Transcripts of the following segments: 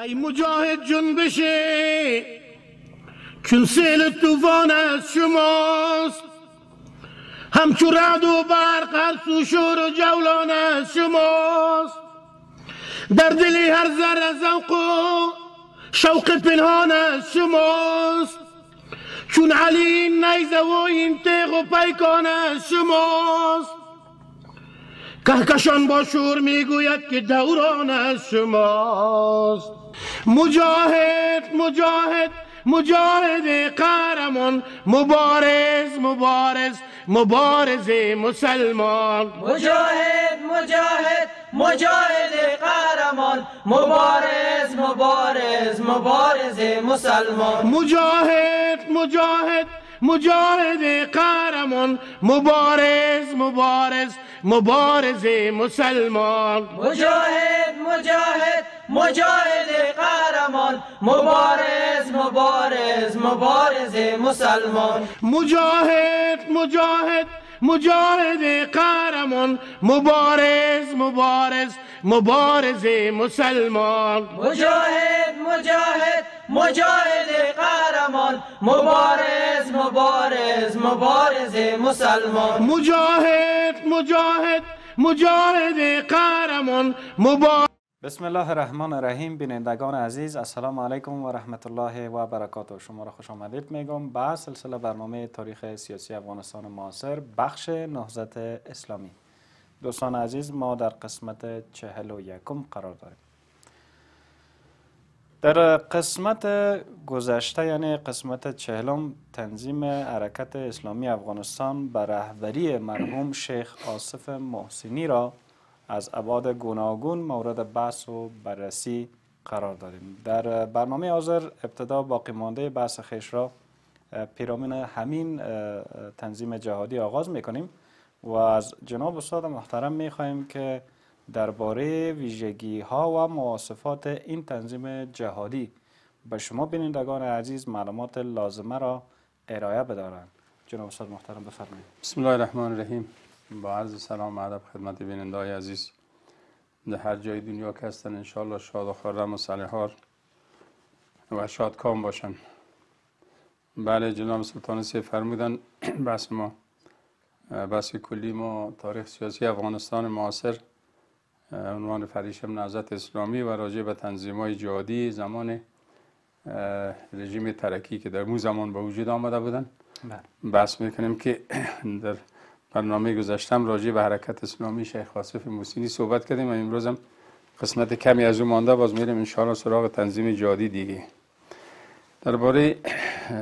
ای مجاهد جنبشه چون سیل طوفان از شماست، همچو رعد و برق هست و شور و جولان از شماست. در دلی هر ذره ذوق و شوق پنهان از شماست، چون علی این نیزه و این تیغ و پیکان از شماست. کهکشان با شور میگوید که دوران از شماست. مجاهد مجاهد مجاهد قهرمان، مبارز مبارز مبارز مسلمان. مجاهد مجاهد مجاهد قهرمان، مبارز مبارز مبارز مسلمان. مجاهد مجاهد مجاهد قهرمان، مبارز مبارز مبارز مسلمان. مجاهد مجاهد مجاهد قهرمان، مبارز مبارز مبارز مسلمان. مجاهد مجاهد مجاهد قهرمان، مبارز مبارز مبارز مسلمان. مجاهد مجاهد مجاهد قهرمان، مبارز مبارز مبارز مسلمان. مجاهد مجاهد مجاهد قهرمان، مبارز. بسم الله الرحمن الرحیم. بینندگان عزیز، السلام علیکم و رحمت الله و برکاته. شما را خوش آمدید میگم به سلسله برنامه تاریخ سیاسی افغانستان معاصر بخش نهضت اسلامی. دوستان عزیز، ما در قسمت 41 قرار داریم. در قسمت گذشته یعنی قسمت 40 تنظیم حرکت اسلامی افغانستان به رهبری مرحوم شیخ آصف محسنی را از ابعاد گوناگون مورد بحث و بررسی قرار داریم. در برنامه حاضر ابتدا باقی مانده بحث خویش را پیرامون همین تنظیم جهادی آغاز میکنیم و از جناب استاد محترم میخواهیم که درباره ویژگی ها و مواصفات این تنظیم جهادی به شما بینندگان عزیز معلومات لازمه را ارائه بدارند. جناب استاد محترم بفرمایید. بسم الله الرحمن الرحیم. با عرض سلام و ادب خدمت بینندگان عزیز در هر جای دنیا که هستند، انشاءالله شاد و خرم و سرحال و شادکام باشند. بله، جناب سلطان سی فرمودن بحث ما بحث کلی ما تاریخ سیاسی افغانستان معاصر، عنوان فریشم نهضت اسلامی و راجع به تنظیم‌های جهادی زمان رژیم ترکی که در مو زمان به وجود آمده بودند بحث میکنیم که در برنامه گذشتم راجع به حرکت اسلامی شیخ آصف محسنی صحبت کردیم و امروز هم قسمت کمی از اون مانده، باز میریم انشاءالله سراغ تنظیم جهادی دیگه. درباره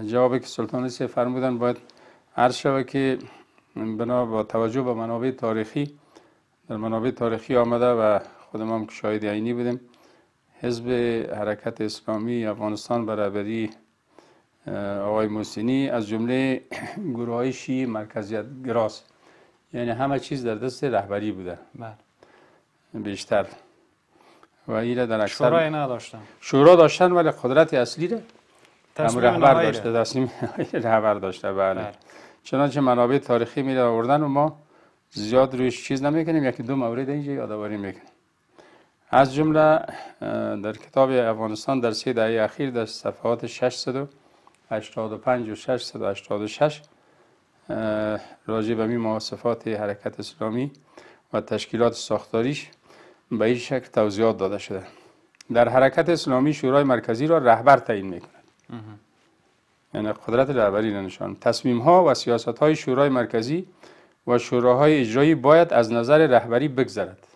جوابی که سلطان سی فرمودن باید عرض شود که بنا با توجه به منابع تاریخی، در منابع تاریخی آمده و خودم هم شاهد عینی بودیم، حزب حرکت اسلامی افغانستان به رهبری آقای محسنی از جمله گروه‌های شیعی مرکزیت گراست، یعنی همه چیز در دست رهبری بوده بیشتر و ایره در اکثر شورای نداشتن، شورا داشتن ولی قدرت اصلی را تصمیم رهبر داشته، تصمیم رهبر داشته. بله، چنانچه منابع تاریخی میره آوردن و ما زیاد رویش چیز نمیکنیم، یکی دو مورد اینجا یادآوری میکنیم. از جمله در کتاب افغانستان در 3 دهه اخیر در صفحات 685 و 686 راجع به این مواصفات حرکت اسلامی و تشکیلات ساختاریش به این شکل توضیحات داده شده. در حرکت اسلامی شورای مرکزی را رهبر تعیین میکند، یعنی قدرت رهبری را نشان. تصمیم ها و سیاست های شورای مرکزی و شوراهای اجرایی باید از نظر رهبری بگذرد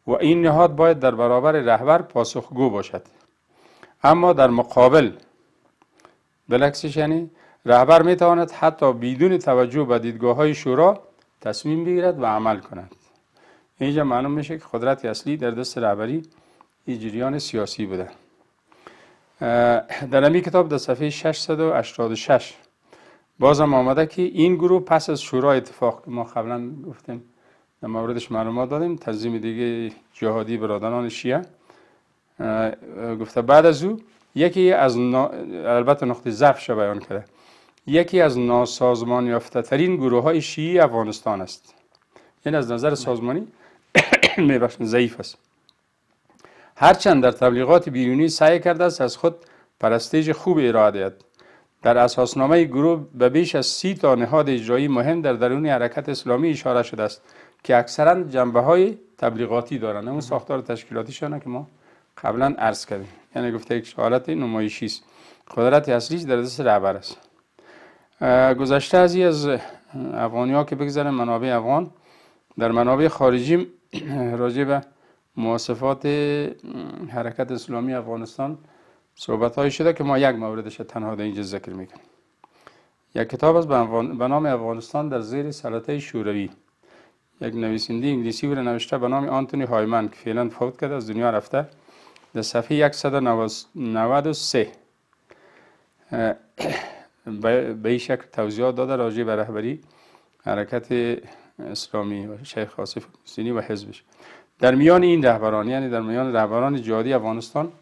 و این نهاد باید در برابر رهبر پاسخگو باشد. اما در مقابل بالعکسش، یعنی رهبر میتواند حتی بدون توجه به دیدگاه های شورا تصمیم بگیرد و عمل کند. اینجا معلوم میشه که قدرت اصلی در دست رهبری این جریان سیاسی بوده. در همین کتاب در صفحه 686 بازم آمده که این گروه پس از شورا اتفاق که ما قبلا گفتیم در موردش معلومات دادیم، تنظیم دیگه جهادی برادران شیعه گفته بعد از او یکی از البته نقطه ضعفش بیان کرده، یکی از ناسازمان یافته ترین گروه های شیعی افغانستان است. این از نظر سازمانی ضعیف است. هرچند در تبلیغات بیرونی سعی کرده است از خود پرستیژ خوب ارائه دهد. در اساسنامه گروه به بیش از 30 تا نهاد اجرایی مهم در درون حرکت اسلامی اشاره شده است که اکثرا جنبه‌های تبلیغاتی دارند. اون ساختار تشکیلاتیشان که ما قبلا عرض کردیم، یعنی گفته یک حالت نمایشی است. قدرت اصلیش در دست رهبر است. گذشته از افغانی‌ها که بگذاریم منابع افغان، در منابع خارجی راجع به مواصفات حرکت اسلامی افغانستان صحبت‌های شده که ما یک موردش تنها در اینجا ذکر میکنیم. یک کتاب است به نام افغانستان در زیر سلطه شوروی. یک نویسنده انگلیسی بود نوشته به نام آنتونی هایمن که فعلا فوت کرده، از دنیا رفته. در صفحه 193 به این شکل توضیحات داده راجع به رهبری حرکت اسلامی و شیخ آصف محسنی و حزبش. در میان این رهبران، یعنی در میان رهبران جهادی افغانستان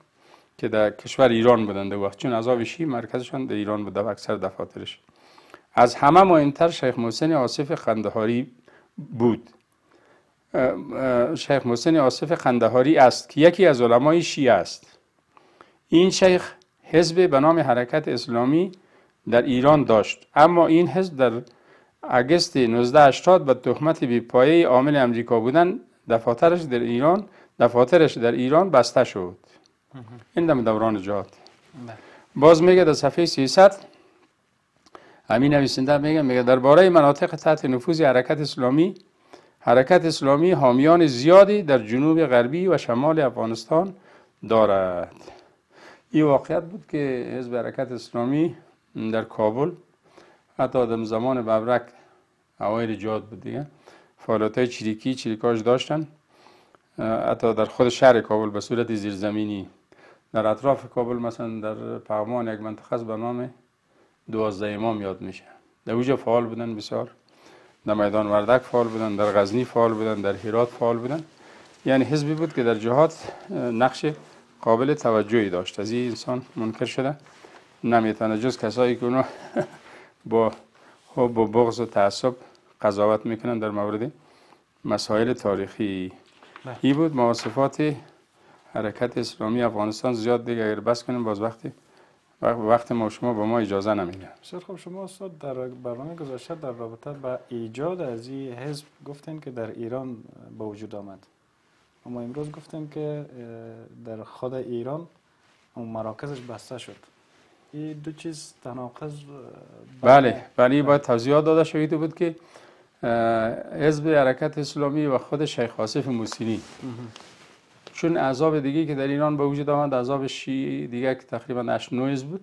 که در کشور ایران بودند وقت، چون احزاب شیعه مرکزشان در ایران بود، اکثر دفاترش، از همه مهمتر شیخ محسن آصف قندهاری بود. شیخ محسن آصف قندهاری است که یکی از علمای شیعه است. این شیخ حزب به نام حرکت اسلامی در ایران داشت، اما این حزب در اگست 1980 به تهمت بی‌پایه عامل امریکا بودن دفاترش در ایران بسته شد. این دوران جهاد. باز میگه در صفحه 300 همین نویسنده میگه درباره مناطق تحت نفوذ حرکت اسلامی حامیان زیادی در جنوب غربی و شمال افغانستان دارد. این واقعیت بود که حزب حرکت اسلامی در کابل حتی در زمان ببرک اوایل جهاد بود دیگه، فعالیت‌های چریکاش داشتن. حتی در خود شهر کابل به صورت زیرزمینی در اطراف کابل، مثلا در پغمان یک منطقه به نام 12 امام یاد میشه، در اونجا فعال بودن بسیار. در میدان وردک فعال بودن، در غزنی فعال بودن، در هرات فعال بودن. یعنی حزبی بود که در جهاد نقش قابل توجهی داشت. از این انسان منکر شده نمیتونه، جز کسایی که اونا با حب و بغض و تعصب قضاوت میکنن در مورد مسائل تاریخی. این بود مواصفات حرکت اسلامی افغانستان. زیاد دیگه اگر بس کنیم باز وقت ما شما با ما اجازه نمیده. بسیار خوب. شما استاد در برنامه گذشته در رابطه با ایجاد از این حزب گفتین که در ایران به وجود آمد، اما امروز گفتین که در خود ایران اون مراکزش بسته شد. این دو چیز تناقض؟ بله باید توضیحات داده شوید بود که حزب حرکت اسلامی و خود شیخ آصف محسنی، چون احزاب دیگه که در ایران به وجود آمد، احزاب شیعی دیگه که تقریبا 8 حزب بود،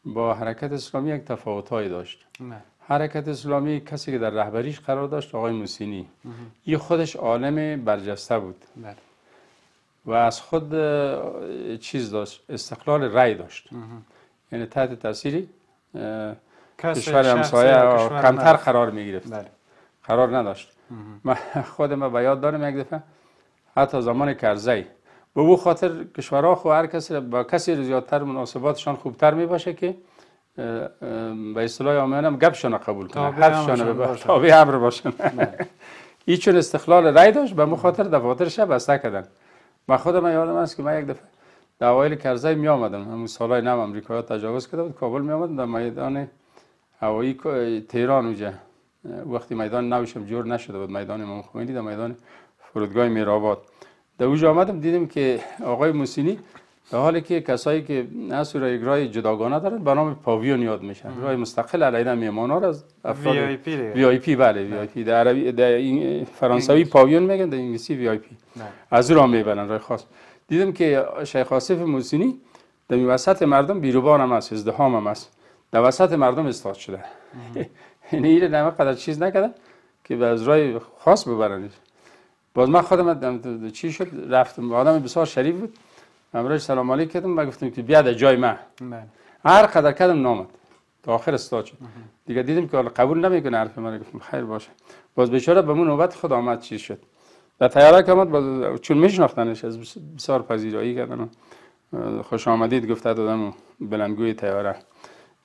با حرکت اسلامی یک تفاوت‌هایی داشت. حرکت اسلامی کسی که در رهبریش قرار داشت آقای محسنی، این خودش عالم برجسته بود و از خود چیز داشت، استقلال رأی داشت. یعنی تحت تاثیر کشور همسایه کمتر قرار می گرفت. قرار نداشت. من خودم به یاد دارم یک دفعه حتی زمان کرزی به او خاطر کشورها خو هر کسی با کسی زیادتر مناسباتشان خوبتر می باشه که به اصطلاح عامیانه گپشون قبول کنه، حرفشون تابع امر باشن. این چون استقلال رأی داشت به مخاطر دفاترش بسته کردن. من خودم یادم است که من یک دفعه در اوایل کرزی می آمدم، همون سالهای نو امریکا تجاوز کرده بود، کابل می آمدم در میدان هوایی تهران. اونجا وقتی میدان نوشم جور نشده بود، میدان امام خمینی، در میدان فرودگاه میرآباد در اونجا آمدم، دیدم که آقای محسنی در حالی که کسایی که اصول اجرای جداگانه دارن به نام پاویون یاد میشن، رای مستقل علیه میهمان‌ها را از افراد وی آی پی، بله وی آی پی در عربی در فرانسوی پاویون میگن، در انگلیسی وی آی پی، از راه میبرن رای خاص. دیدم که شیخ آصف محسنی در وسط مردم بیروبان هم است، ازدحام هم است، در وسط مردم استاد شده. یعنی این نمه قدر چیز نکردن که به از رای خاص ببرنش. باز من خودم چی شد، رفتم، آدم بسیار شریف بود، امروز سلام علیک کردم و گفتم که بیا در جای من. هر قدر کردم نامد تا آخر استاد شد. دیگه دیدم که قبول نمیکنه حرف من، گفتم خیر باشه. باز بیچاره به من نوبت خود آمد چیز شد. در طیاره که آمد، چون میشناختنش از بسیار پذیرایی کردن، خوش آمدید گفته دادم و بلندگوی طیاره.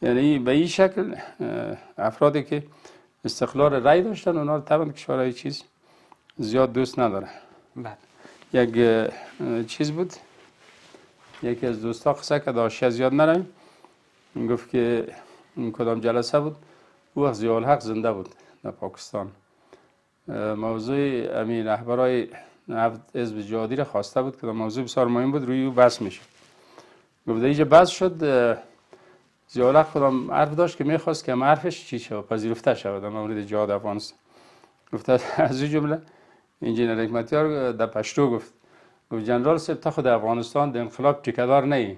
یعنی به این شکل افرادی که استقلال رأی داشتن اونا رو طبعا کشورهای چیز زیاد دوست نداره. یک چیز بود، یکی از دوستا قصه که داشتی زیاد نرم، گفت که کدام جلسه بود، او وقت ضیاءالحق زنده بود در پاکستان. موضوع امین رهبرای حزب جهادی را خواسته بود که موضوع بسیار مهم بود، روی او بحث میشه. گفت اینجا بحث شد، ضیاءالحق کدام حرف داشت که میخواست که حرفش چی شود، پذیرفته شود در مورد جهاد افغانستان. گفت از این جمله انجینر حکمتیار در پشتو گفت جنرال صاحب تا خود افغانستان در انقلاب ټیکه‌دار نه ای.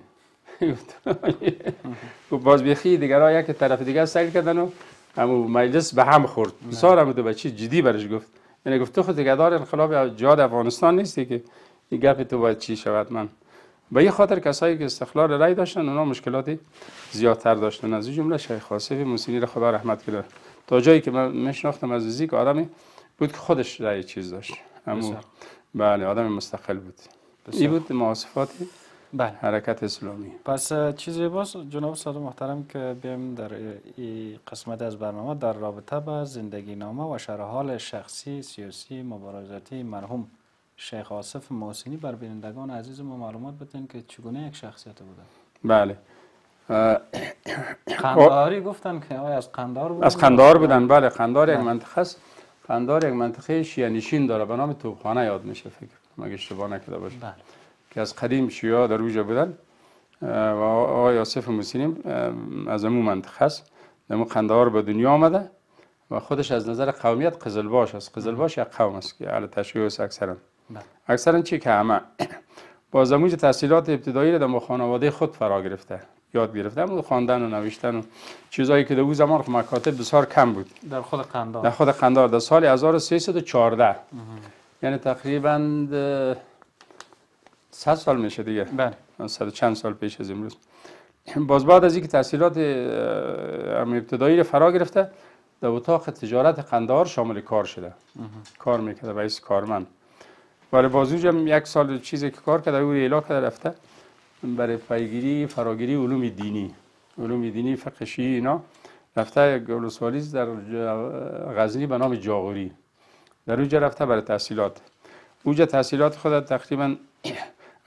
گفت باز بیخی دیگرها یک طرف دیگه سیل کردن و همو مجلس به هم خورد. بسیار هم دو بچی جدی برش گفت، یعنی گفت تو خود ټیکه‌دار انقلاب جهاد افغانستان نیستی که این گپ تو باید چی شود. من به این خاطر کسایی که استقلال رای داشتن اونا مشکلاتی زیادتر داشتن. از این جمله شیخ آصف موسینی را خدا رحمت کنه، تا جایی که من میشناختم از نزدیک آدمی بود که خودش رای چیز داشت، اما بله آدم مستقل بود. این بود مواصفات بله حرکت اسلامی. پس چیزی باز جناب استاد محترم که بیم در این قسمت از برنامه در رابطه با زندگی نامه و شرح حال شخصی سیاسی مبارزاتی مرحوم شیخ آصف محسنی بر بینندگان عزیز ما معلومات بدین که چگونه یک شخصیت بوده. بله قندهاری گفتن که از قندهار بودن. از قندهار بودن. بله قندهار یک منطقه است، قندهار یک منطقه شیعه نشین داره به نام توپخانه یاد میشه فکر مگه اشتباه نکرده باشم. بله. که از قدیم شیعه در اونجا بودن و آقای آصف محسنی از همون منطقه است. در قندهار به دنیا آمده و خودش از نظر قومیت قزلباش است. قزلباش یک قوم است که اهل تشیع است اکثرا چی که همه با زموج تحصیلات ابتدایی را در خانواده خود فرا گرفته، یاد گرفته، اما خواندن و نوشتن و چیزایی که در اون زمان مکاتب بسیار کم بود. در خود قندهار. در خود قندهار در سال 1314 یعنی تقریبا 100 سال میشه دیگه. بله. 100 چند سال پیش از امروز. باز بعد از اینکه تحصیلات ابتدایی را فرا گرفته در اتاق تجارت قندهار شامل کار شده. کار میکرده و ایست کارمند. ولی بازوج هم یک سال چیزی که کار کرده او ایلا کرده رفته برای پیگیری فراگیری علوم دینی فقه شیعی اینا رفته ولسوالی در غزنی به نام جاغوری در اونجا رفته برای تحصیلات. اونجا تحصیلات خود تقریبا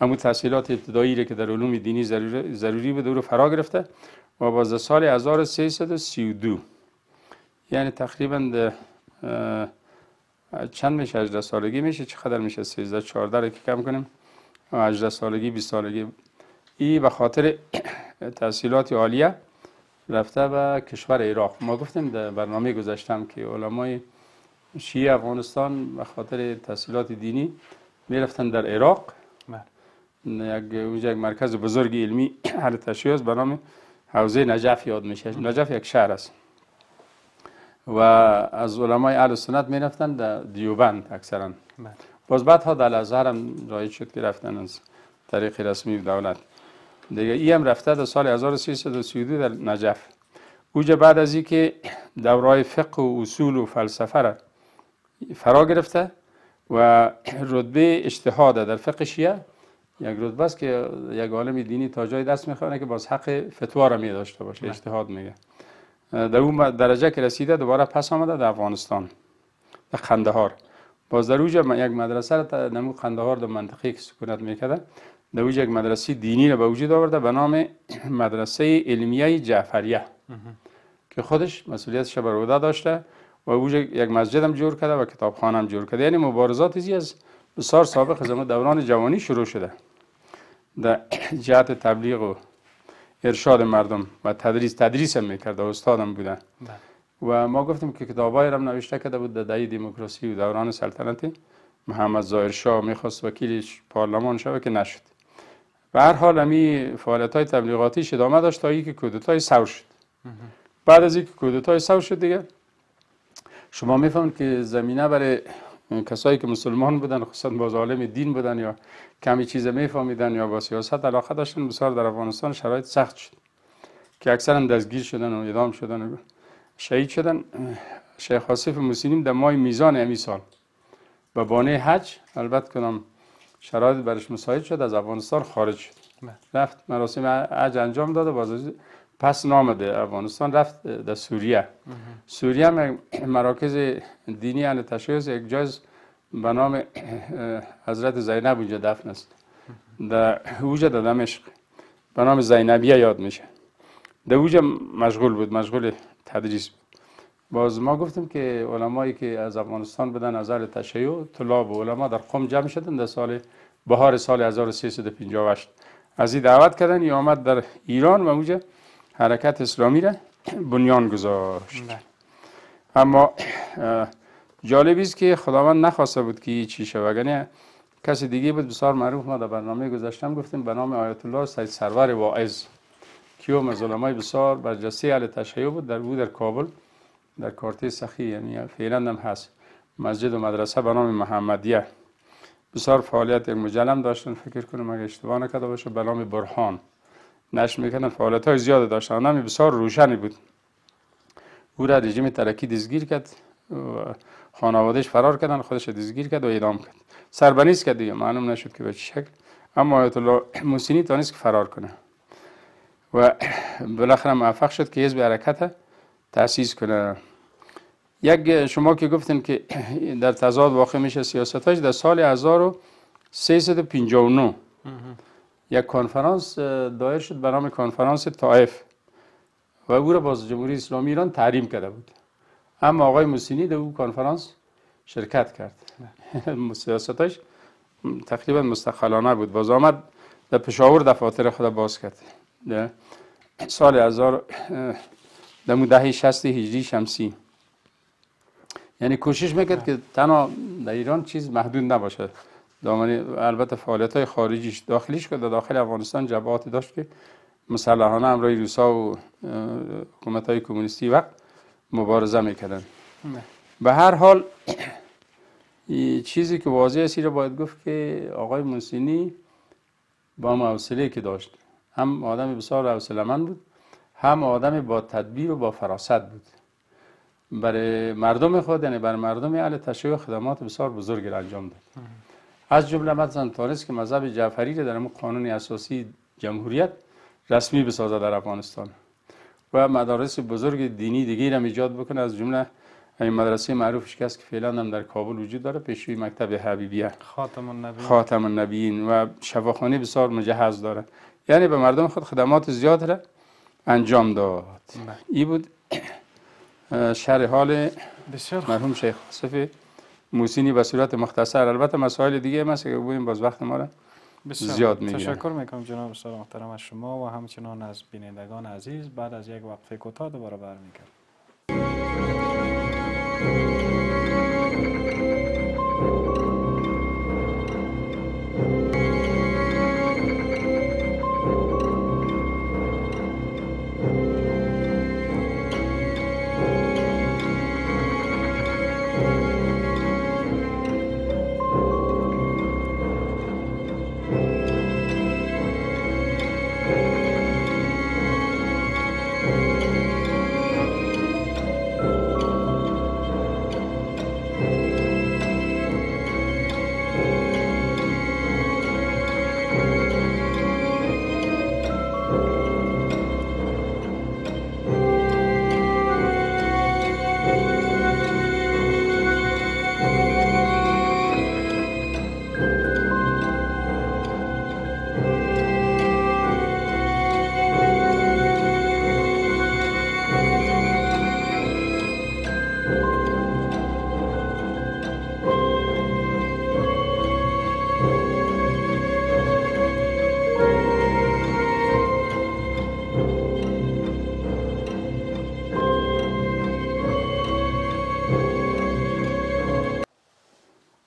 همون تحصیلات ابتدایی که در علوم دینی ضروری بود رو فرا گرفته و باز سال 1332 یعنی تقریبا چند میشه 18 سالگی میشه چقدر میشه 13 14 رو که کم کنیم 18 سالگی 20 سالگی این به خاطر تحصیلات عالیه رفته به کشور عراق. ما گفتیم در برنامه گذاشتم که علمای شیعه افغانستان به خاطر تحصیلات دینی میرفتن در عراق. اونجا یک مرکز بزرگ علمی اهل تشیع است به نام حوزه نجف یاد میشه. نجف یک شهر است و از علمای اهل سنت می رفتن در دیوبند اکثرا. باز بعدها در الازهر هم رایج شد که رفتن از طریق رسمی دولت دیگه. ای هم رفته در سال 1332 در نجف. اونجا بعد از این که دورای فقه و اصول و فلسفه را فرا گرفته و رتبه اجتهاد در فقه شیعه یک رتبه است که یک عالم دینی تا جای دست میخوانه که باز حق فتوا را می داشته باشه، اجتهاد میگه. در اون درجه که رسیده دوباره پس آمده در افغانستان در قندهار. باز در اونجا یک مدرسه را در قندهار در منطقه که سکونت میکرده در اونجا یک مدرسه دینی را به وجود آورده به نام مدرسه علمیه جعفریه که خودش مسئولیتش بر عهده داشته و اونجا یک مسجد هم جور کرده و کتابخانه هم جور کرده. یعنی مبارزات از بسیار سابق از دوران جوانی شروع شده در جهت تبلیغ و ارشاد مردم و تدریس هم میکرده و استادم بوده. و ما گفتیم که کتابایی را نوشته کرده بود در دهه دموکراسی و دوران سلطنت محمد ظاهر شاه میخواست وکیل پارلمان شود که نشد. به هر حال همی فعالیت‌های تبلیغاتیش ادامه داشت تا اینکه کودتای ثور شد. بعد از اینکه کودتای ثور شد دیگه شما میفهمید که زمینه برای کسایی که مسلمان بودن خصوصا باز عالم دین بودن یا کمی چیز میفهمیدن یا با سیاست علاقه داشتن بسیار در افغانستان شرایط سخت شد که اکثرا دستگیر شدن و اعدام شدن و شهید شدن. شیخ آصف محسنی در ماه میزان امی سال به بانه حج البته کنم شرایط برش مساعد شد از افغانستان خارج شد. رفت مراسم حج انجام داد و باز پس نامده افغانستان رفت در سوریه. سوریه هم مراکز دینی اهل تشیع یک جای به نام حضرت زینب اونجا دفن است، در اوجه در دمشق به نام زینبیه یاد میشه. در اوجه مشغول بود، مشغول تدریس بود. باز ما گفتیم که علمایی که از افغانستان بدن از اهل تشیع، طلاب و علما در قم جمع شدن در سال بهار سال 1358. از این دعوت کردن یا آمد در ایران و اونجا حرکت اسلامی را بنیان گذاشت. اما جالبی است که خداوند نخواسته بود که چی شود، یعنی کسی دیگه بود بسیار معروف. ما در برنامه گذاشتم گفتیم به نام آیت الله سید سرور واعظ که از علمای بسیار برجسته اهل تشیع بود. در کابل در کارته سخی، یعنی فعلا هم هست مسجد و مدرسه به نام محمدیه، بسیار فعالیت مجلم داشتن. فکر کنم اگه اشتباه نکرده باشه به نام برهان نشر میکنن، فعالیت های زیاد داشتن. آدم بسیار روشنی بود. او را رژیم ترکی دستگیر کرد، خانوادهش فرار کردن، خودش دستگیر کرد و اعدام کرد. سربنیست کرد دیگه، معلوم نشد که به چه شکل. اما آیت الله موسینی تونست که فرار کنه و بالاخره موفق شد که حزب حرکت تأسیس کنه. یک شما که گفتین که در تضاد واقع میشه سیاستاش، در سال 1359 یک کنفرانس دایر شد به نام کنفرانس طائف و او را باز جمهوری اسلامی ایران تحریم کرده بود. اما آقای موسینی در اون کنفرانس شرکت کرد. سیاستاش تقریبا مستقلانه بود. باز آمد در پشاور دفاتر خود باز کرد. در سال 1000 در دهه 60 هجری شمسی، یعنی کوشش میکرد که تنها در ایران چیز محدود نباشه. البته فعالیت‌های خارجیش داخلیش که در داخل افغانستان جبهاتی داشت که مسلحانه همراه روسا و حکومت‌های کمونیستی وقت مبارزه میکردن. به هر حال چیزی که واضح است رو باید گفت که آقای موسینی با حوصله‌ای که داشت، هم آدم بسیار حوصله‌مند بود، هم آدم با تدبیر و با فراست بود. برای مردم خود، یعنی برای مردم اهل تشیع خدمات بسیار بزرگی را انجام داد. از جمله مثلا تونست که مذهب جعفری را در قانون اساسی جمهوریت رسمی بسازه در افغانستان و مدارس بزرگ دینی دیگه را ایجاد بکنه. از جمله این مدرسه معروفش که است که فعلا هم در کابل وجود داره، پیشوی مکتب حبیبیه خاتم النبیین و شفاخانه بسیار مجهز داره. یعنی به مردم خود خدمات زیاد را انجام داد. این بود شرح حال مرحوم شیخ آصف موسینی به صورت مختصر. البته مسائل دیگه هست که بگوییم باز وقت ما را زیاد میگیره. تشکر میکنم جناب استاد محترم از شما و همچنان از بینندگان عزیز. بعد از یک وقفه کوتاه دوباره برمیگردیم.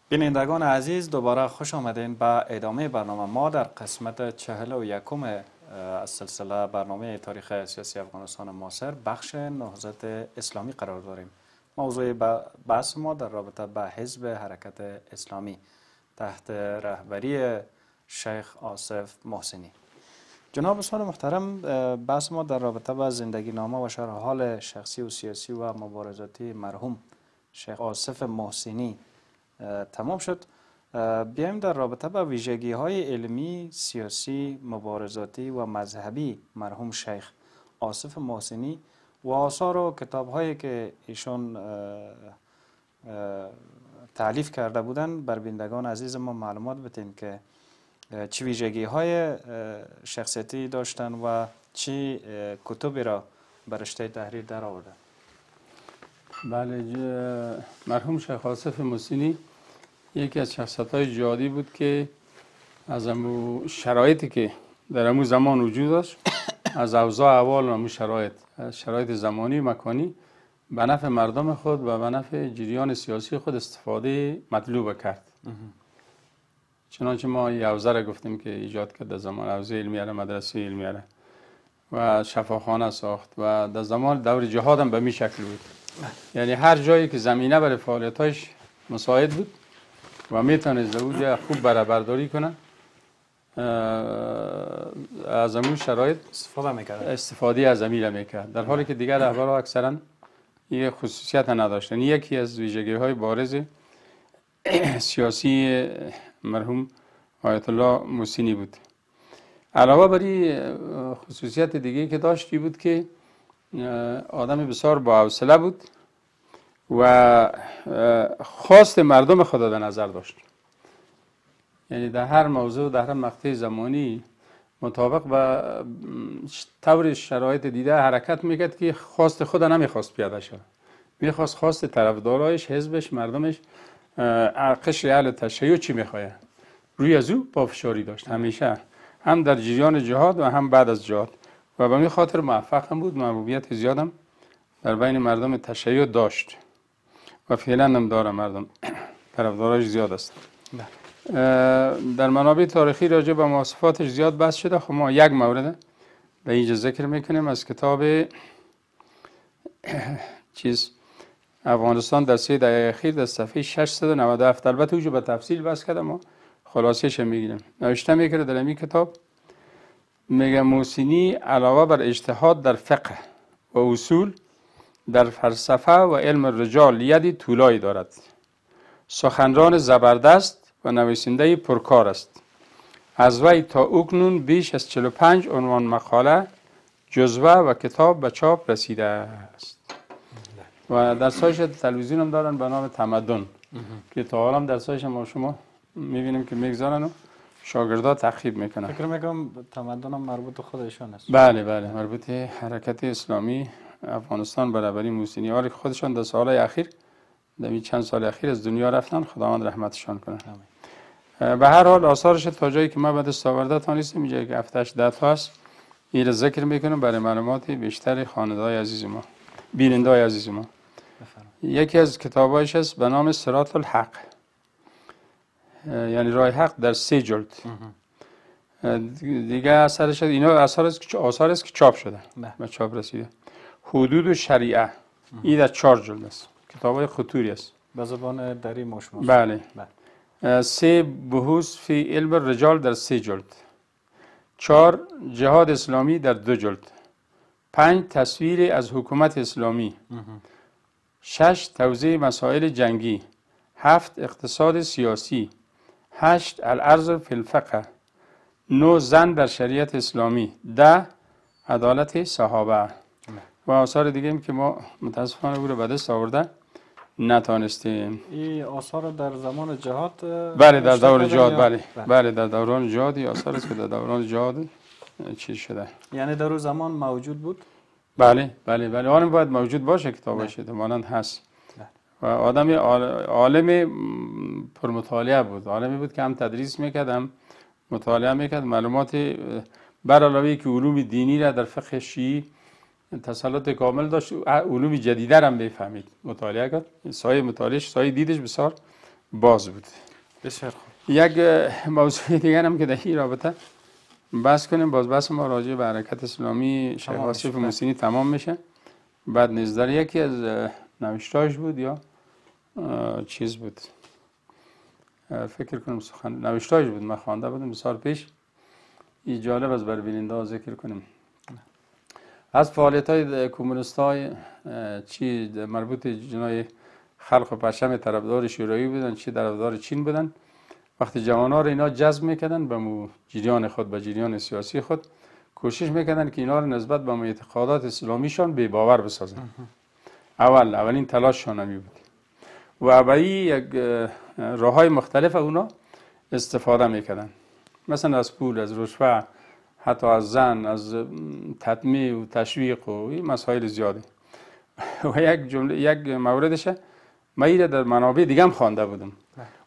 بینندگان عزیز دوباره خوش آمدین به ادامه برنامه. ما در قسمت 41 از سلسله برنامه تاریخ سیاسی افغانستان معاصر بخش نهضت اسلامی قرار داریم. موضوع بحث ما در رابطه به حزب حرکت اسلامی تحت رهبری شیخ آصف محسنی. جناب استاد محترم، بحث ما در رابطه با زندگی نامه و شرح حال شخصی و سیاسی و مبارزاتی مرحوم شیخ آصف محسنی تمام شد. بیایم در رابطه با ویژگی های علمی، سیاسی، مبارزاتی و مذهبی مرحوم شیخ آصف محسنی و آثار و کتاب هایی که ایشون تألیف کرده بودن بر بینندگان عزیز ما معلومات بدین که چه ویژگی های شخصیتی داشتن و چه کتبی را بر رشته تحریر در آوردن. بله، مرحوم شیخ آصف محسنی یکی از شخصیت‌های جهادی بود که از امو شرایطی که در امو زمان وجود داشت، از اوضاع احوال و امو شرایط زمانی و مکانی به نفع مردم خود و به نفع جریان سیاسی خود استفاده مطلوب کرد. چنانچه ما یه حوزه را گفتیم که ایجاد کرد در زمان، حوزه علمیه، مدرسه علمیه و شفاخانه ساخت و در زمان دور جهاد هم به می شکل بود. یعنی هر جایی که زمینه برای فعالیتاش مساعد بود و میتونست در اونجا خوب بره برداری کنه، از امون شرایط استفاده از زمینه میکرد، در حالی که دیگر رهبرها اکثرا این خصوصیت نداشتن. یکی از ویژگی های بارز سیاسی مرحوم آیت الله محسنی بود. علاوه بر خصوصیت دیگه که داشتی بود که آدم بسیار با حوصله بود و خواست مردم خدا در نظر داشت. یعنی در هر موضوع در هر مقطع زمانی مطابق با طور شرایط دیده حرکت میکرد که خواست خدا نمیخواست پیاده شد، میخواست خواست طرفدارایش، حزبش، مردمش، قشر اهل تشیع چی میخواه روی از او پافشاری داشت همیشه، هم در جریان جهاد و هم بعد از جهاد، و به این خاطر موفق هم بود. محبوبیت زیادم در بین مردم تشیع داشت و فعلا هم داره، مردم طرفداراش زیاد است. در منابع تاریخی راجع به مواصفاتش زیاد بحث شده. خب ما یک مورد به اینجا ذکر میکنیم از کتاب افغانستان در 3 دهه اخیر در صفحه 697. البته اوجو به تفصیل بحث کردم، ما خلاصش میگیریم. نوشته میکنه در این کتاب، میگه محسنی علاوه بر اجتهاد در فقه و اصول، در فلسفه و علم الرجال یدی طولایی دارد. سخنران زبردست و نویسنده پرکار است. از وی تا اکنون بیش از 45 عنوان مقاله، جزوه و کتاب به چاپ رسیده است. و درسایش تلویزیون هم دارن به نام تمدن که تا حالا درسایش ما شما میبینیم که میگذارن و شاگردا تعقیب میکنن. فکر میکنم تمدن هم مربوط خودشان است. بله بله، مربوط حرکت اسلامی افغانستان برابری محسنی، ولی خودشان در سالهای اخیر، در چند سال اخیر از دنیا رفتن، خداوند رحمتشان کنه. به هر حال آثارش تا جایی که ما بعد از آورده تا نیستم، اینجایی که 7-8 تا هست، این ذکر میکنم برای معلومات بیشتر خواننده‌های عزیز ما، بیننده‌های عزیز ما. یکی از کتابایش است به نام صراط الحق، یعنی راه حق، در 3 جلد. دیگه اثرش، اینا آثار است که چاپ شده و چاپ رسیده. حدود و شریعه، این در 4 جلد است. کتابای خطوری است به زبان دری مشموس. بله. 3 بحوث فی علم الرجال در 3 جلد. 4 جهاد اسلامی در 2 جلد. 5 تصویر از حکومت اسلامی. 6 توضیح مسائل جنگی. 7 اقتصاد سیاسی. 8 الارض فی الفقه. 9 زن در شریعت اسلامی. 10 عدالت صحابه. و آثار دیگه هم که ما متاسفانه او رو به دست آورده نتانستیم. این آثار در زمان جهاد؟ بله در دور جهاد. بله در دوران جهاد آثار است که در دوران جهاد چیز شده. یعنی در اون زمان موجود بود؟ بله آن باید موجود باشه، کتابش احتمالاً هست. و آدم عالم پرمطالعه بود، عالمی بود که هم تدریس میکرد هم مطالعه میکرد، معلومات بر علاوه که علوم دینی را در فقه شیعی تسلط کامل داشت، علوم جدیده را هم بفهمید، مطالعه کرد. سایه مطالعهش، سایه دیدش بسیار باز بود. بسیار خوب. یک موضوع دیگر هم که در این رابطه بحث کنیم، باز بحث ما راجع به حرکت اسلامی شیخ آصف محسنی تمام میشه. بعد نظر یکی از نوشتاش بود یا چیز بود، فکر کنم نوشتاش بود، من خوانده بودم بسیار پیش. این جالب از بر بیننده ذکر کنیم. از فعالیت های کمونیست های چی مربوط جنای خلق و پرچم طرفدار شوروی بودن، چی طرفدار چین بودن، وقتی جوان‌ها رو اینا جذب میکردن به جریان خود، به جریان سیاسی خود، کوشش میکردن که اینا رو نسبت به اعتقادات اسلامیشان بی باور بسازن. اولین تلاششان همی بود. و برای یک راه های مختلف اونا استفاده میکردن، مثلا از پول، از رشوه، حتی از زن، از تطمیع و تشویق و این مسائل زیاده. و یک موردشه من ایره در منابع دیگه هم خوانده بودم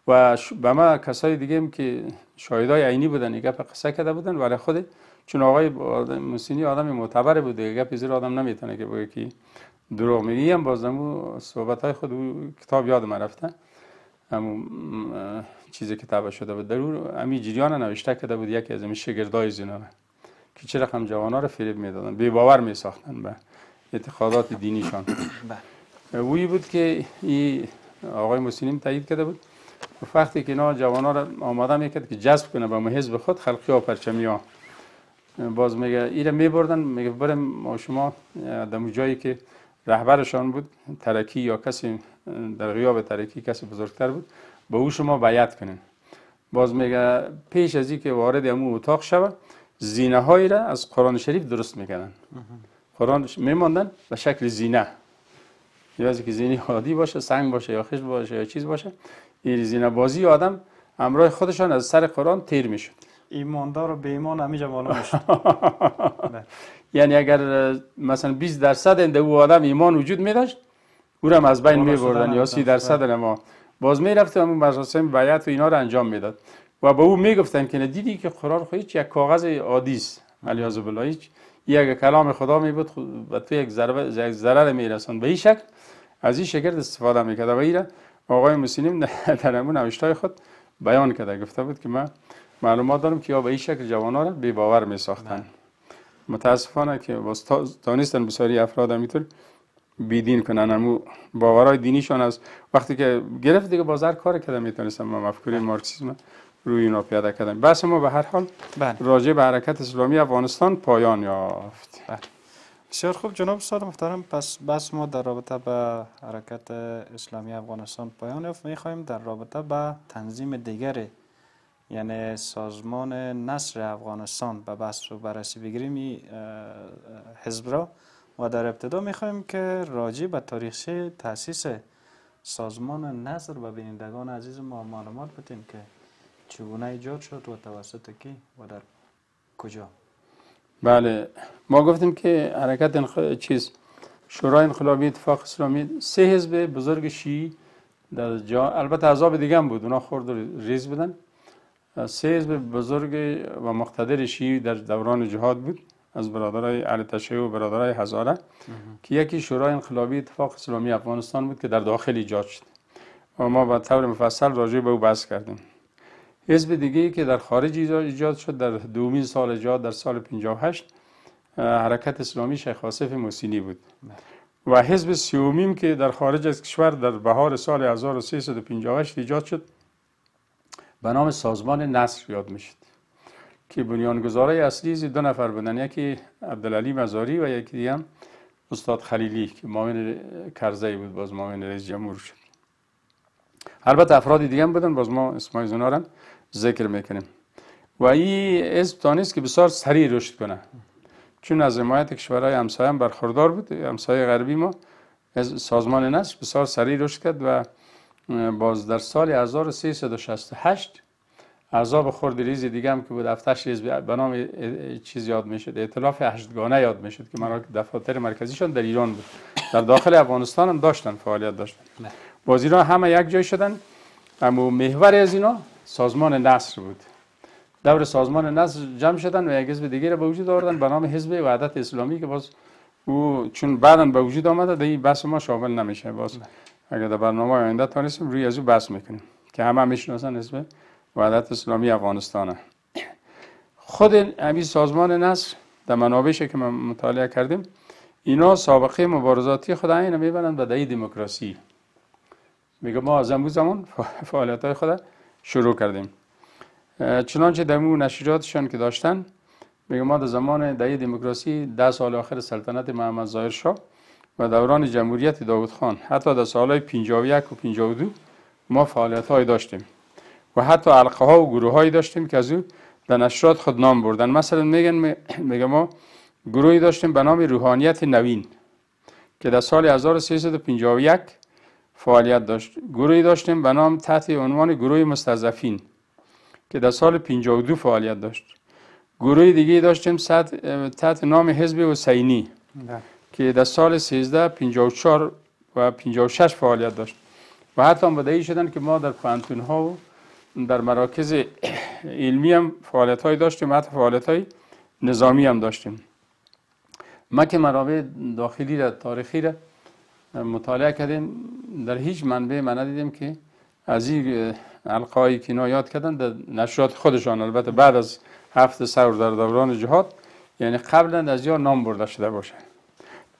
و به ما کسای دیگه هم که شاهدای عینی بودن این گپ قصه کرده بودن، ولی خود چون آقای محسنی آدم معتبر بود، گپ زیر آدم نمیتونه که بگه که دروغ میگه. هم بازم صحبت های خود کتاب یاد من رفته، همون چیزی که تابع شده بود در امی جریان نوشته کرده بود یکی از شاگردای زینا که چه رقم جوانا رو فریب میدادن، بی باور میساختن به اعتقادات دینیشان. وی بود که این آقای محسنی تایید کرده بود وقتی که اینا جوانا رو آماده میکرد که جذب کنه به حزب خود، خلقی ها و پرچمی ها، باز میگه ایره میبردن، میگه بریم ما شما در جایی که رهبرشان بود ترکی یا کسی در غیاب ترکی کسی بزرگتر بود با او شما بیعت کنین. باز میگه پیش از این که وارد امو اتاق شود زینه هایی را از قرآن شریف درست میکنن، قرآن میماندن به شکل زینه، یا از که زینه عادی باشه، سنگ باشه یا خشت باشه یا چیز باشه، این زینه بازی آدم همراه خودشان از سر قرآن تیر میشد. ایماندار و بی ایمان همیشه بالا میشد. یعنی اگر مثلا 20% اند او آدم ایمان وجود میداشت او را از بین میبردن، یا 30% ما باز میرفت همون مراسم بیعت و اینا رو انجام میداد و به او میگفتن که دیدی که قرآن خود یک کاغذ عادی است، علیاذ بالله، هیچ یک کلام خدا میبود و تو یک ضرر میرسون. به این شکل از این شگرد استفاده میکرد و ایره آقای مسلم در همون نوشته‌های خود بیان کرده، گفته بود که من معلومات دارم که یا به این شکل جوانا را بی باور میساختن. متاسفانه که باز دانستن بسیاری افراد همینطور بیدین کنن، همون باورهای دینیشان از وقتی که گرفت دیگه بازار کار کردن میتونستن مفکوره مارکسیسم روی اینا پیاده کردن. بس ما به هر حال راجع به حرکت اسلامی افغانستان پایان یافت. بسیار خوب جناب استاد محترم، پس بس ما در رابطه به حرکت اسلامی افغانستان پایان یافت. میخوایم در رابطه به تنظیم دیگری یعنی سازمان نصر افغانستان به بحث و بررسی بگیریم حزب را و در ابتدا میخوایم که راجع به تاریخچه تأسیس سازمان نصر به بینندگان عزیز ما معلومات بدین که چگونه ایجاد شد و توسط کی و در کجا. بله، ما گفتیم که حرکت شورای انقلابی اتفاق اسلامی 3 حزب بزرگ شیعی در جا، البته احزاب دیگه هم بود اونا خرد و ریز بودن، 3 حزب بزرگ و مقتدر شیعی در دوران جهاد بود از برادرای اهل تشیع و برادرای هزاره که یکی شورای انقلابی اتفاق اسلامی افغانستان بود که در داخل ایجاد شد و ما به طور مفصل راجع به او بحث کردیم. حزب دیگه که در خارج ایجاد شد در دومین سال ایجاد در سال 58 حرکت اسلامی شیخ آصف محسنی بود و حزب سومیم که در خارج از کشور در بهار سال 1358 ایجاد شد به نام سازمان نصر یاد میشد که بنیانگذارای اصلی 2 نفر بودن، یکی عبدالعلی مزاری و یکی دیگه هم استاد خلیلی که معاون کرزی بود، باز معاون رئیس جمهور شد. البته افراد دیگه هم بودن، باز ما اسمای اونا رو ذکر میکنیم. و این حزب تانست که بسیار سریع رشد کنه چون از حمایت کشورهای همسایه هم برخوردار بود. همسایه غربی ما سازمان نصر بسیار سریع رشد کرد و باز در سال 1368 احزاب خرد ریز دیگه هم که بود 7 حزب به نام چیز یاد میشد، ائتلاف 8 گانه یاد میشد که دفاتر مرکزیشون در ایران بود، در داخل افغانستان هم داشتن فعالیت داشتن. باز اینا همه یک جای شدن، اما محور از اینا سازمان نصر بود. دور سازمان نصر جمع شدن و یک حزب دیگه رو به وجود آوردن به نام حزب وحدت اسلامی که باز او چون بعداً به وجود آمده در این بحث ما شامل نمیشه. باز اگر در برنامه آینده تونستیم روی از او بحث میکنیم که همه میشناسن حزب وحدت اسلامی افغانستانه. خود همین سازمان نصر در منابعش که ما مطالعه کردیم اینا سابقه مبارزاتی خود اینا میبرن به دعی دموکراسی. میگه ما از اون زمان فعالیت‌های خود شروع کردیم. چنانچه در اون نشریاتشان که داشتن میگه ما در زمان دعی دموکراسی 10 سال آخر سلطنت محمد ظاهر شاه و دوران جمهوریت داوود خان حتی در سالهای 51 و 52 ما فعالیت‌های داشتیم و حتی حلقه ها و گروه هایی داشتیم که از او در نشریات خود نام بردن. مثلا میگه ما گروهی داشتیم به نام روحانیت نوین که در سال 1351 فعالیت داشت. گروهی داشتیم به نام تحت عنوان گروه مستضعفین که در سال 52 فعالیت داشت. گروه دیگه داشتیم تحت نام حزب حسینی که در سال 1354 و 56 فعالیت داشت و حتی بدهی شدن که ما در پانتون ها و در مراکز علمی هم فعالیت های داشتیم، حتی فعالیت های نظامی هم داشتیم. ما که منابع داخلی را تاریخی را مطالعه کردیم، در هیچ منبع ما ندیدیم که از این القایی که اینا یاد کردن در نشریات خودشان، البته بعد از 7 ثور در دوران جهاد، یعنی قبلا از یا نام برده شده باشه.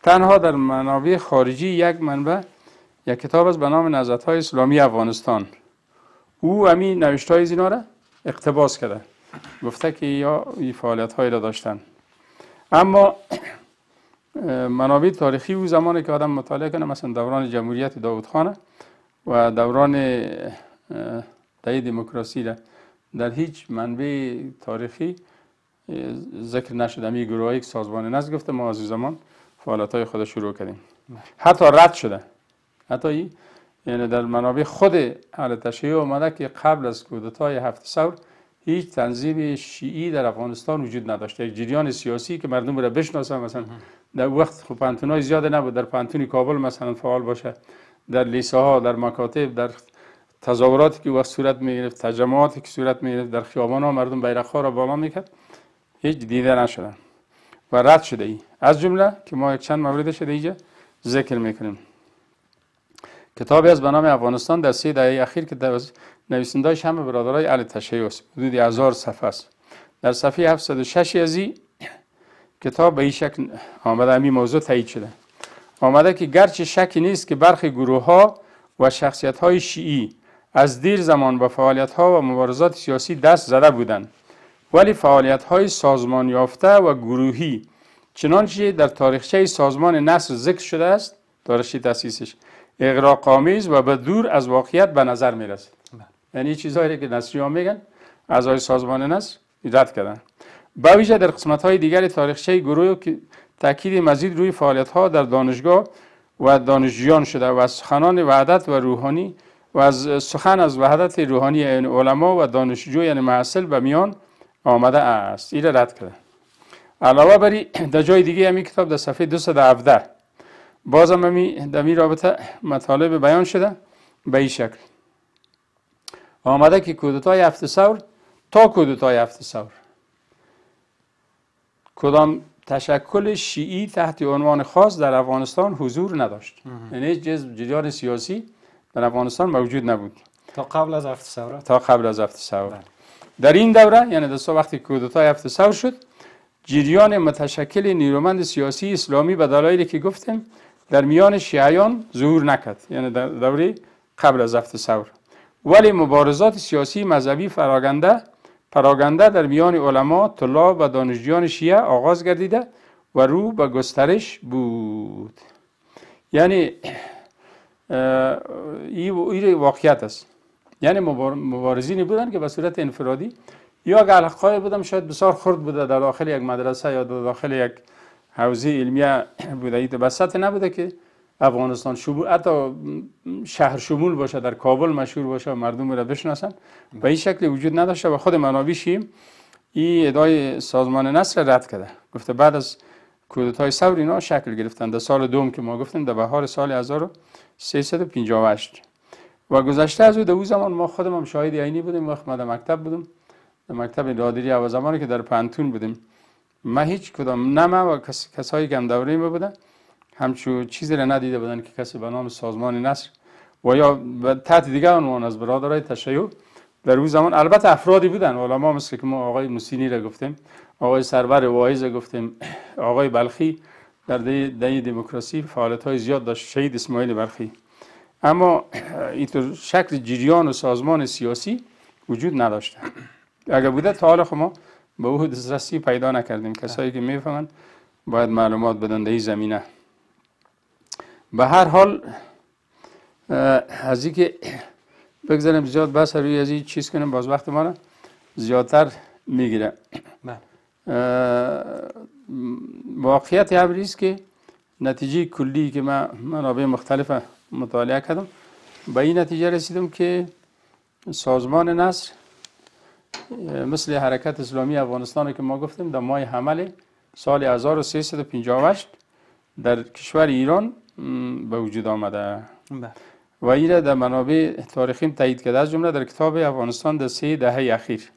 تنها در منابع خارجی یک منبع، یک کتاب است به نام نهضت‌های اسلامی افغانستان، او همین نوشته‌های از اینا را اقتباس کرده، گفته که یا این فعالیت‌های را داشتن. اما منابع تاریخی او زمانی که آدم مطالعه کنه، مثلا دوران جمهوریت داود خان و دوران تایید دموکراسی را در هیچ منبع تاریخی ذکر نشده. می گروهی که سازمان نسل گفته ما از زمان فعالیت‌های خود شروع کردیم، حتی رد شده. حتی یعنی در منابع خود اهل تشیع اومده که قبل از کودتای 7 ثور هیچ تنظیم شیعی در افغانستان وجود نداشت. یک جریان سیاسی که مردم را بشناسن، مثلا در وقت خب پانتونای زیاد نبود، در پانتون کابل مثلا فعال باشه، در لیسه ها، در مکاتب، در تظاهراتی که وقت صورت میگرفت، تجمعاتی که صورت میگرفت، در خیابان ها مردم بیرق ها را بالا میکرد، هیچ دیده نشدن و رد شده ای. از جمله که ما یک چند موردش اینجا ذکر میکنیم. کتابی از به نام افغانستان در 3 دهه اخیر که در نویسنده‌اش همه برادرای اهل تشیع است، حدود 1000 صفحه است. در صفحه 706 از این کتاب به این شکل آمده، همین موضوع تایید شده. آمده که گرچه شکی نیست که برخی گروه‌ها و شخصیت‌های شیعی از دیر زمان با فعالیت‌ها و مبارزات سیاسی دست زده بودند، ولی فعالیت‌های سازمان یافته و گروهی چنانچه در تاریخچه سازمان نصر ذکر شده است، تاریخچه تأسیسش اغراق‌آمیز و به دور از واقعیت به نظر می‌رسد. یعنی چیزهایی که نصری‌ها میگن اعضای سازمان نصر رد کردن. با ویژه در قسمت‌های دیگر تاریخچه گروه که تاکید مزید روی فعالیت‌ها در دانشگاه و دانشجویان شده و از سخنان وحدت و روحانی و از سخن از وحدت روحانی علما و دانشجو یعنی محصل به میان آمده است. این رد کرده. علاوه بر در جای دیگه همین کتاب در صفحه 217 بازم همین در این رابطه مطالب بیان شده به این شکل. آمده که کودتای 7 ثور تا کودتای 7 ثور کدام تشکل شیعی تحت عنوان خاص در افغانستان حضور نداشت. یعنی هیچ جریان سیاسی در افغانستان موجود نبود تا قبل از 7 ثور. تا قبل از 7 ثور. در این دوره یعنی در وقتی کودتای 7 ثور شد، جریان متشکل نیرومند سیاسی اسلامی به دلایلی که گفتیم در میان شیعیان ظهور نکرد، یعنی در دوره قبل از 7 ثور، ولی مبارزات سیاسی مذهبی پراگنده در میان علما، طلاب و دانشجویان شیعه آغاز گردیده و رو به گسترش بود. یعنی این واقعیت است. یعنی مبارزینی بودن که به صورت انفرادی یا اگر حلقه‌ای بودن شاید بسیار خرد بوده در داخل یک مدرسه یا در داخل یک حوزه علمیه بوده، این بسط نبوده که افغانستان شمول حتی شهر شمول باشه، در کابل مشهور باشه و مردم را بشناسن، به این شکل وجود نداشته و خود منابع شیعه این ادعای سازمان نصر رد کرده. گفته بعد از کودتای ثور اینا شکل گرفتن در سال دوم که ما گفتیم در بهار سال 1358 و گذشته از او در اون زمان ما خودم هم شاهد عینی بودیم. وقت ما در مکتب بودم، در مکتب رادری و زمانی که در پانتون بودیم، ما هیچ کدام نه ما و کسایی که هم دوره ما بودن همچون چیزی را ندیده بودن که کسی به نام سازمان نصر و یا تحت دیگه عنوان از برادرای تشیع در اون زمان، البته افرادی بودن علما مثل که ما آقای موسینی را گفتیم، آقای سرور واعظ گفتیم، آقای بلخی در دهه دموکراسی فعالیت‌های زیاد داشت، شهید اسماعیل بلخی، اما اینطور شکل جریان و سازمان سیاسی وجود نداشته. اگر بوده تا حالا ما به او دسترسی پیدا نکردیم. کسایی که میفهمن باید معلومات بدن در این زمینه. به هر حال از این که بگذاریم زیاد بحث روی از این چیز کنیم، باز وقت ما را زیادتر میگیره. واقعیت امری است که نتیجه کلی که من منابع مختلف مطالعه کردم به این نتیجه رسیدم که سازمان نصر مثل حرکت اسلامی افغانستان که ما گفتیم در ماه حمل سال 1358 در کشور ایران به وجود آمده و این را در منابع تاریخی تایید کرده، از جمله در کتاب افغانستان در 3 دهه اخیر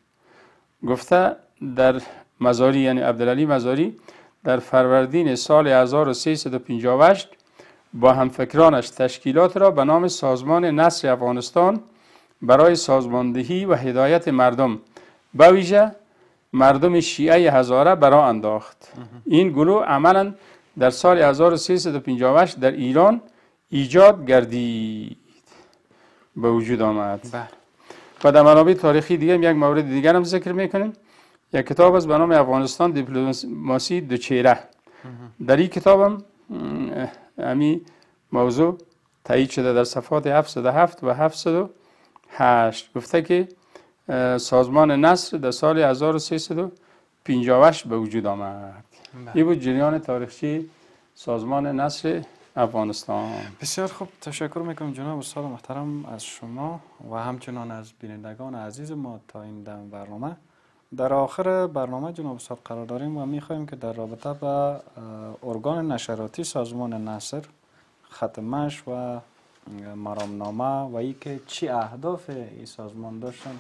گفته در مزاری، یعنی عبدالعلی مزاری، در فروردین سال 1358 با همفکرانش تشکیلات را به نام سازمان نصر افغانستان برای سازماندهی و هدایت مردم به ویژه مردم شیعه هزاره برا انداخت. این گروه عملا در سال 1358 در ایران ایجاد گردید، به وجود آمد. و در منابع تاریخی دیگه یک مورد دیگر هم ذکر میکنیم. یک کتاب است به نام افغانستان دیپلماسی دو چهره. در این کتاب هم امی موضوع تایید شده در صفحات 707 و 708. گفته که سازمان نصر در سال 1358 به وجود آمد. این بود جریان تاریخی سازمان نصر افغانستان. بسیار خوب، تشکر میکنم جناب استاد محترم از شما و همچنان از بینندگان عزیز ما تا این دم برنامه. در آخر برنامه جناب استاد قرار داریم و میخواهیم که در رابطه با ارگان نشراتی سازمان نصر، ختمش و مرامنامه و ای که چی اهداف این سازمان داشتن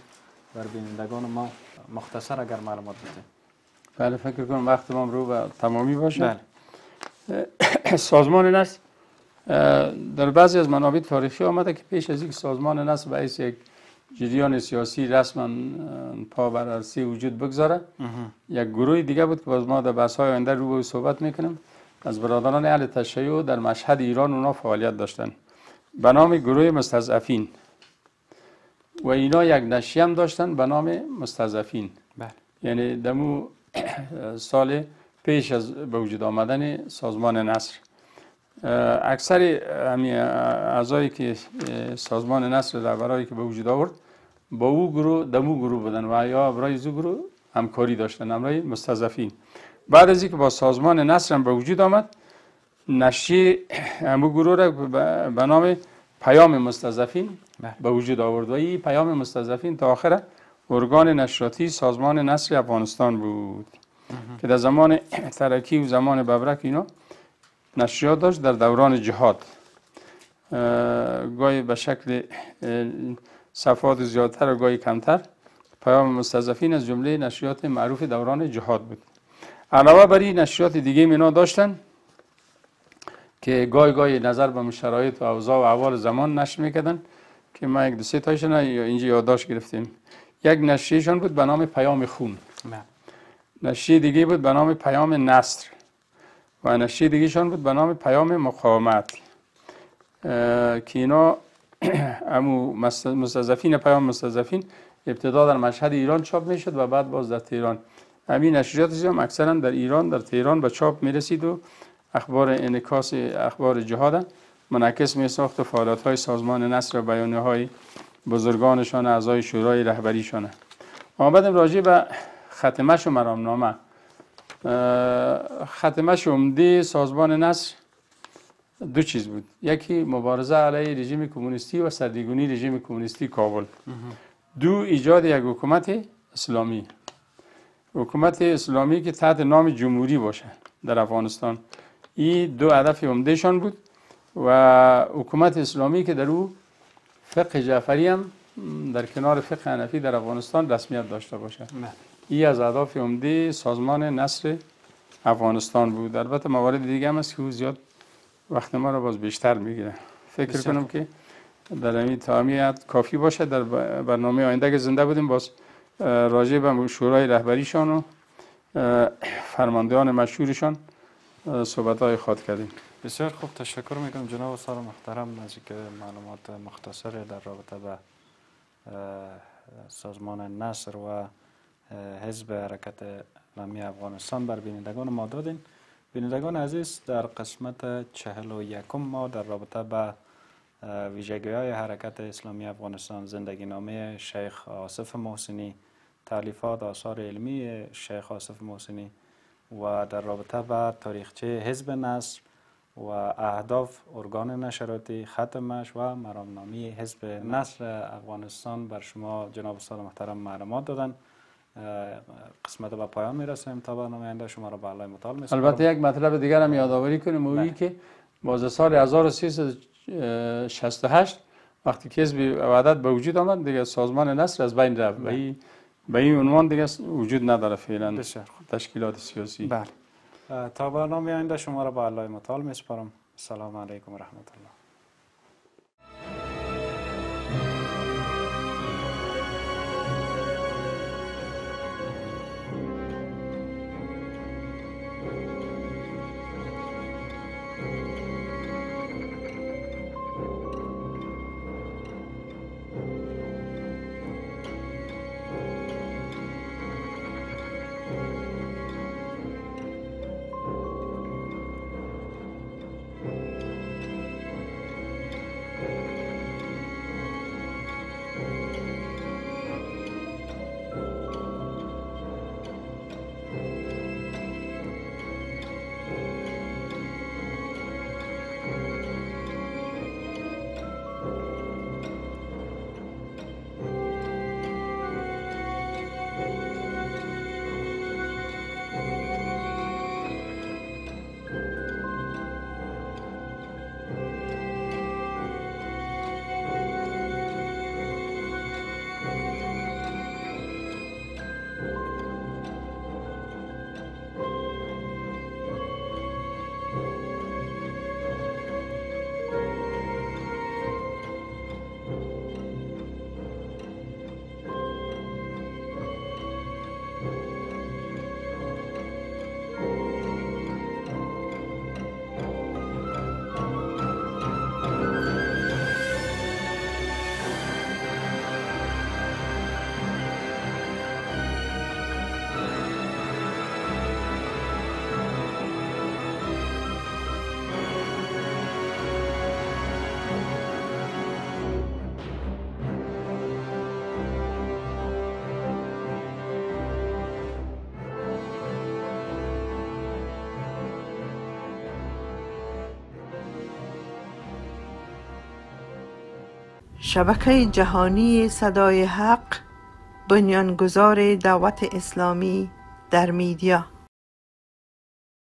بر بینندگان ما مختصر اگر معلومات بدید. بله، فکر کنم وقت ما رو به تمامی باشه. بله. سازمان نصر در بعضی از منابع تاریخی آمده که پیش از اینکه سازمان نصر به حیث یک جریان سیاسی رسما پا بر عرصه وجود بگذاره، یک گروه دیگه بود که باز ما در بحث‌های آینده رو به صحبت میکنیم، از برادران اهل تشیع در مشهد ایران اونا فعالیت داشتن به نام گروه مستضعفین و اینا یک نشریه هم داشتن به نام مستضعفین. یعنی دمو سال پیش از به وجود آمدن سازمان نصر اکثر همین اعضایی که سازمان نصر رهبرایی که به وجود آورد با او گروه دمو گروه بودن و یا برای زو گروه همکاری داشتن، امرای مستضعفین. بعد از اینکه با سازمان نصر هم به وجود آمد، نشریه همو گروه را به نام پیام مستضعفین به وجود آورد و این پیام مستضعفین تا آخر ارگان نشراتی سازمان نصر افغانستان بود که در زمان ترکی و زمان ببرک اینا نشریات داشت در دوران جهاد، گاهی به شکل صفحات زیادتر و گاهی کمتر. پیام مستضعفین از جمله نشریات معروف دوران جهاد بود. علاوه بر این نشریات دیگه اینا داشتن که گاهی نظر به شرایط و اوضاع و احوال زمان نشر میکردن که ما یک دو سه تایشون اینجا یادداشت گرفتیم. یک نشریهشون بود به نام پیام خون، نشریه دیگه بود به نام پیام نصر و نشریه دیگهشون بود به نام پیام مقاومت که اینا امو مستضعفین پیام مستضعفین ابتدا در مشهد ایران چاپ میشد و بعد باز در تهران. همین نشریات هم اکثرا در ایران در تهران به چاپ میرسید و اخبار انعکاس اخبار جهاد منعکس میساخت و فعالیت‌های سازمان نصر و بیانیه‌های بزرگانشان، اعضای شورای رهبریشان. آمدیم راجع به ختمش و مرامنامه. ختمش عمده سازمان نصر دو چیز بود. یکی مبارزه علیه رژیم کمونیستی و سرنگونی رژیم کمونیستی کابل. دو ایجاد یک حکومت اسلامی، حکومت اسلامی که تحت نام جمهوری باشه در افغانستان. این دو هدف عمدهشان بود و حکومت اسلامی که در او فقه جعفری هم در کنار فقه حنفی در افغانستان رسمیت داشته باشه. این از اهداف عمده سازمان نصر افغانستان بود. البته موارد دیگه هم هست که زیاد وقت ما رو باز بیشتر میگیره. فکر کنم که در این تامیت کافی باشه. در برنامه آینده که زنده بودیم باز راجع به شورای رهبریشان و فرماندهان مشهورشان صحبت‌های خود کردیم. بسیار خوب، تشکر میکنم جناب استاد محترم از اینکه معلومات مختصر در رابطه با سازمان نصر و حزب حرکت اسلامی افغانستان بر بینندگان ما دادین. بینندگان عزیز، در قسمت 41 ما در رابطه با ویژگی‌های حرکت اسلامی افغانستان، زندگی نامه شیخ آصف محسنی، تالیفات آثار علمی شیخ آصف محسنی و در رابطه با تاریخچه حزب نصر و اهداف ارگان نشراتی ختمش و مرامنامه حزب نصر افغانستان بر شما جناب استاد محترم معلومات دادن. قسمت به پایان میرسیم تا برنامه آینده شما را به الله متعال میسپارم. البته یک مطلب دیگر هم یادآوری کنیم، اویی که باز سال 1368 وقتی که حزب وحدت به وجود آمد دیگه سازمان نصر از بین رفت. به این عنوان دیگه وجود نداره فعلا تشکیلات سیاسی. بله. تا برنامه آینده شما را به الله متعال میسپارم. السلام علیکم و رحمت الله. شبکه جهانی صدای حق، بنیانگذار دعوت اسلامی در میدیا.